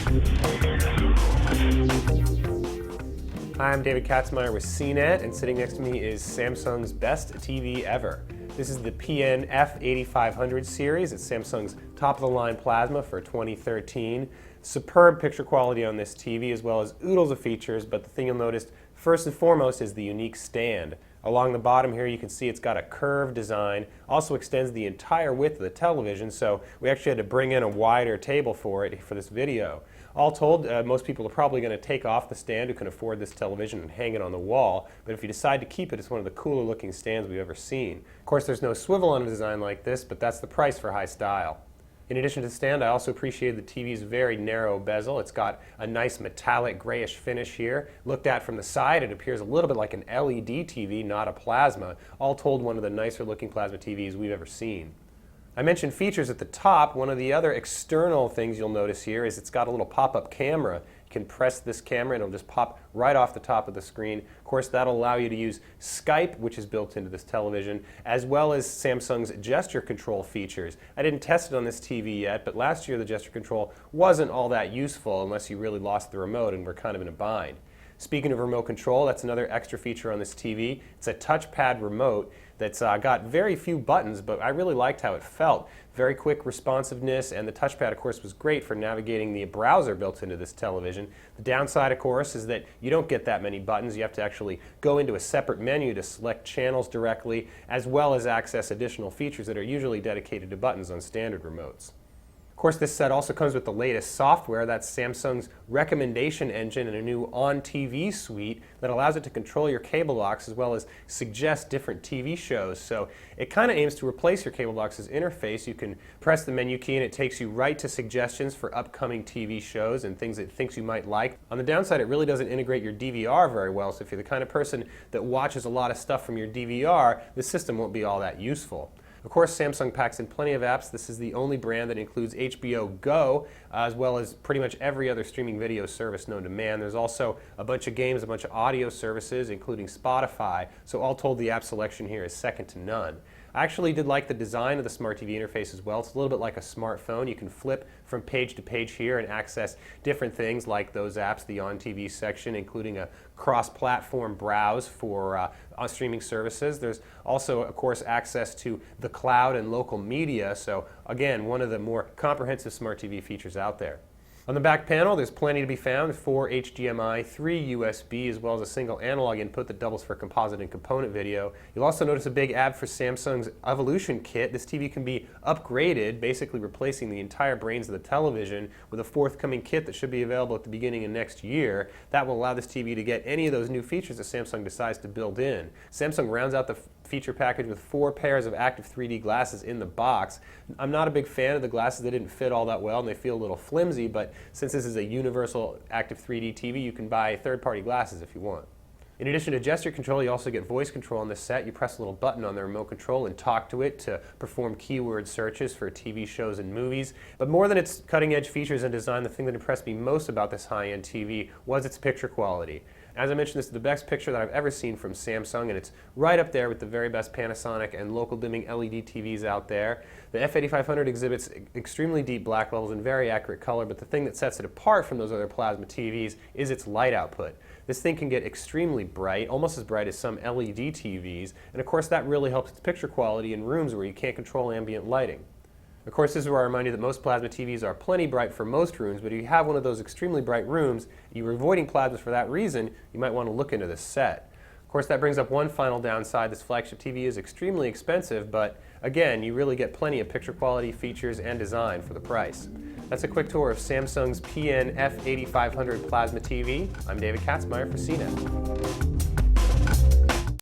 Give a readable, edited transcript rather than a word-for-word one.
Hi, I'm David Katzmeyer with CNET, and sitting next to me is Samsung's best TV ever. This is the PN F8500 series. It's Samsung's top-of-the-line plasma for 2013. Superb picture quality on this TV, as well as oodles of features, but the thing you'll notice first and foremost is the unique stand. Along the bottom here you can see it's got a curved design, also extends the entire width of the television, so we actually had to bring in a wider table for it for this video. All told, most people are probably going to take off the stand who can afford this television and hang it on the wall, but if you decide to keep it, it's one of the cooler looking stands we've ever seen. Of course, there's no swivel on a design like this, but that's the price for high style. In addition to the stand, I also appreciate the TV's very narrow bezel. It's got a nice metallic grayish finish here. Looked at from the side, it appears a little bit like an LED TV, not a plasma. All told, one of the nicer looking plasma TVs we've ever seen. I mentioned features at the top. One of the other external things you'll notice here is it's got a little pop-up camera. You can press this camera and it'll just pop right off the top of the screen. Of course, that'll allow you to use Skype, which is built into this television, as well as Samsung's gesture control features. I didn't test it on this TV yet, but last year the gesture control wasn't all that useful unless you really lost the remote and were kind of in a bind. Speaking of remote control, that's another extra feature on this TV. It's a Touchpad Remote that's got very few buttons, but I really liked how it felt. Very quick responsiveness, and the touchpad, of course, was great for navigating the browser built into this television. The downside, of course, is that you don't get that many buttons. You have to actually go into a separate menu to select channels directly, as well as access additional features that are usually dedicated to buttons on standard remotes. Of course, this set also comes with the latest software. That's Samsung's recommendation engine and a new On TV suite that allows it to control your cable box as well as suggest different TV shows. So it kind of aims to replace your cable box's interface. You can press the menu key and it takes you right to suggestions for upcoming TV shows and things it thinks you might like. On the downside, it really doesn't integrate your DVR very well, so if you're the kind of person that watches a lot of stuff from your DVR, the system won't be all that useful. Of course, Samsung packs in plenty of apps. This is the only brand that includes HBO Go, as well as pretty much every other streaming video service known to man. There's also a bunch of games, a bunch of audio services, including Spotify. So all told, the app selection here is second to none. I actually did like the design of the Smart TV interface as well. It's a little bit like a smartphone. You can flip from page to page here and access different things like those apps, the On TV section, including a cross-platform browse for streaming services. There's also, of course, access to the cloud and local media. So again, one of the more comprehensive Smart TV features out there. On the back panel, there's plenty to be found: 4 HDMI, 3 USB, as well as a single analog input that doubles for composite and component video. You'll also notice a big ad for Samsung's Evolution Kit. This TV can be upgraded, basically replacing the entire brains of the television with a forthcoming kit that should be available at the beginning of next year. That will allow this TV to get any of those new features that Samsung decides to build in. Samsung rounds out the feature package with 4 pairs of active 3D glasses in the box. I'm not a big fan of the glasses. They didn't fit all that well and they feel a little flimsy, but since this is a universal active 3D TV, you can buy third-party glasses if you want. In addition to gesture control, you also get voice control on this set. You press a little button on the remote control and talk to it to perform keyword searches for TV shows and movies. But more than its cutting-edge features and design, the thing that impressed me most about this high-end TV was its picture quality. As I mentioned, this is the best picture that I've ever seen from Samsung, and it's right up there with the very best Panasonic and local dimming LED TVs out there. The F8500 exhibits extremely deep black levels and very accurate color, but the thing that sets it apart from those other plasma TVs is its light output. This thing can get extremely bright, almost as bright as some LED TVs, and of course that really helps its picture quality in rooms where you can't control ambient lighting. Of course, this is where I remind you that most plasma TVs are plenty bright for most rooms, but if you have one of those extremely bright rooms, you're avoiding plasmas for that reason, you might want to look into this set. Of course, that brings up one final downside. This flagship TV is extremely expensive, but again, you really get plenty of picture quality, features, and design for the price. That's a quick tour of Samsung's PN F8500 Plasma TV. I'm David Katzmeyer for CNET.